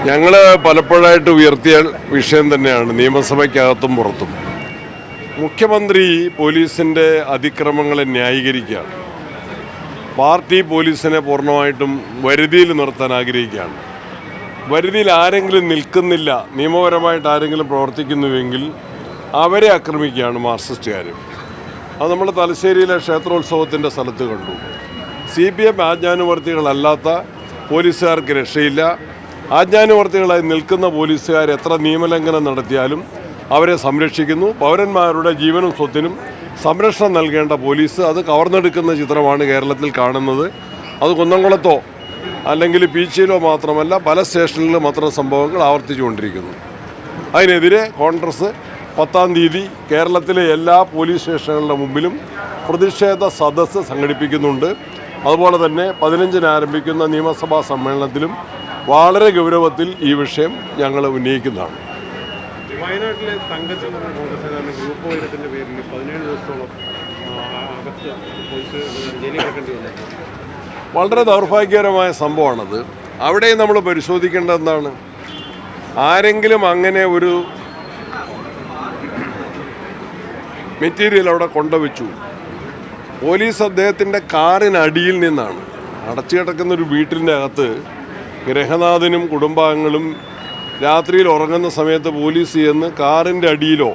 ഞങ്ങൾ പലപ്പോഴായിട്ട് ഉയർത്തിയ വിഷയം തന്നെയാണ് നിയമസഭയ്ക്കകത്തും പുറത്തും. മുഖ്യമന്ത്രി പോലീസിൻ്റെ അതിക്രമങ്ങളെ ന്യായീകരിക്കുകയാണ്. പാർട്ടി പോലീസിനെ പൂർണ്ണമായിട്ടും വരുതിയിൽ നിർത്താൻ ആഗ്രഹിക്കുകയാണ്. വരുതിയിൽ ആരെങ്കിലും നിൽക്കുന്നില്ല, നിയമപരമായിട്ട് ആരെങ്കിലും പ്രവർത്തിക്കുന്നുവെങ്കിൽ അവരെ ആക്രമിക്കുകയാണ് മാർക്സിസ്റ്റുകാർ. അത് നമ്മൾ തലശ്ശേരിയിലെ ക്ഷേത്രോത്സവത്തിൻ്റെ സ്ഥലത്ത് കണ്ടു. CPM ആജ്ഞാനുവർത്തികളല്ലാത്ത പോലീസുകാർക്ക് രക്ഷയില്ല. ആജ്ഞാനുവർത്തികളായി നിൽക്കുന്ന പോലീസുകാർ എത്ര നിയമലംഘനം നടത്തിയാലും അവരെ സംരക്ഷിക്കുന്നു. പൗരന്മാരുടെ ജീവനും സ്വത്തിനും സംരക്ഷണം നൽകേണ്ട പോലീസ് അത് കവർന്നെടുക്കുന്ന ചിത്രമാണ് കേരളത്തിൽ കാണുന്നത്. അത് കുന്നംകുളത്തോ അല്ലെങ്കിൽ പീച്ചിയിലോ മാത്രമല്ല, പല സ്റ്റേഷനിലും അത്തരം സംഭവങ്ങൾ ആവർത്തിച്ചുകൊണ്ടിരിക്കുന്നു. അതിനെതിരെ കോൺഗ്രസ് 10-ാം തീയതി കേരളത്തിലെ എല്ലാ പോലീസ് സ്റ്റേഷനുകളുടെ മുമ്പിലും പ്രതിഷേധ സദസ്സ് സംഘടിപ്പിക്കുന്നുണ്ട്. അതുപോലെ തന്നെ 15-ന് ആരംഭിക്കുന്ന നിയമസഭാ സമ്മേളനത്തിലും വളരെ ഗൗരവത്തിൽ ഈ വിഷയം ഞങ്ങൾ ഉന്നയിക്കുന്നതാണ്. വയനാട്ടിലെ തങ്കച്ചൻ കോൺഗ്രസ് നേതാവിന്റെ ഗ്രൂപ്പ് വൈരത്തിന്റെ പേരിൽ 17 ദിവസത്തോളം വളരെ ദൗർഭാഗ്യകരമായ സംഭവമാണത്. അവിടെ നമ്മൾ പരിശോധിക്കേണ്ടത് എന്താണ്? ആരെങ്കിലും അങ്ങനെ ഒരു മെറ്റീരിയൽ അവിടെ കൊണ്ടുവച്ചു. പോലീസ് അദ്ദേഹത്തിൻ്റെ കാറിനടിയിൽ നിന്നാണ്, അടച്ചു കിടക്കുന്നൊരു വീട്ടിൻ്റെ അകത്ത് ഗൃഹനാഥനും കുടുംബാംഗങ്ങളും രാത്രിയിൽ ഉറങ്ങുന്ന സമയത്ത് പോലീസ് ചെന്ന് കാറിൻ്റെ അടിയിലോ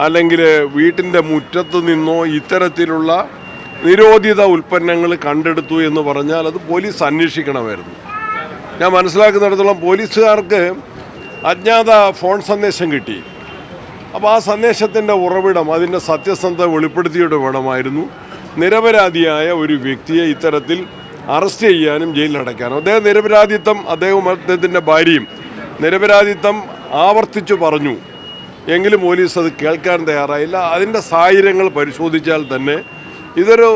അല്ലെങ്കിൽ വീട്ടിൻ്റെ മുറ്റത്ത് നിന്നോ ഇത്തരത്തിലുള്ള നിരോധിത ഉൽപ്പന്നങ്ങൾ കണ്ടെടുത്തു എന്ന് പറഞ്ഞാൽ അത് പോലീസ് അന്വേഷിക്കണമായിരുന്നു. ഞാൻ മനസ്സിലാക്കുന്നിടത്തോളം പോലീസുകാർക്ക് അജ്ഞാത ഫോൺ സന്ദേശം കിട്ടി. അപ്പോൾ ആ സന്ദേശത്തിൻ്റെ ഉറവിടം, അതിൻ്റെ സത്യസന്ധത വെളിപ്പെടുത്തിയിട്ട് വേണമായിരുന്നു നിരപരാധിയായ ഒരു വ്യക്തിയെ ഇത്തരത്തിൽ അറസ്റ്റ് ചെയ്യാനും ജയിലിലടയ്ക്കാനും. അദ്ദേഹം നിരപരാധിത്വം, അദ്ദേഹത്തിൻ്റെ ഭാര്യയും നിരപരാധിത്വം ആവർത്തിച്ചു പറഞ്ഞു. എങ്കിലും പോലീസ് അത് കേൾക്കാൻ തയ്യാറായില്ല. അതിൻ്റെ സാഹചര്യങ്ങൾ പരിശോധിച്ചാൽ തന്നെ ഇതൊരു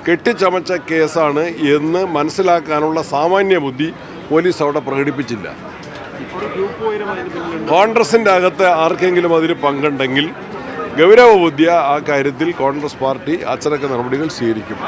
കെട്ടിച്ചമച്ച കേസാണ് എന്ന് മനസ്സിലാക്കാനുള്ള സാമാന്യ ബുദ്ധി പോലീസ് അവിടെ പ്രകടിപ്പിച്ചില്ല. കോൺഗ്രസിൻ്റെ അകത്ത് ആർക്കെങ്കിലും അതിൽ പങ്കുണ്ടെങ്കിൽ ഗൗരവബുദ്ധിയ ആ കാര്യത്തിൽ കോൺഗ്രസ് പാർട്ടി അച്ചടക്ക നടപടികൾ സ്വീകരിക്കും.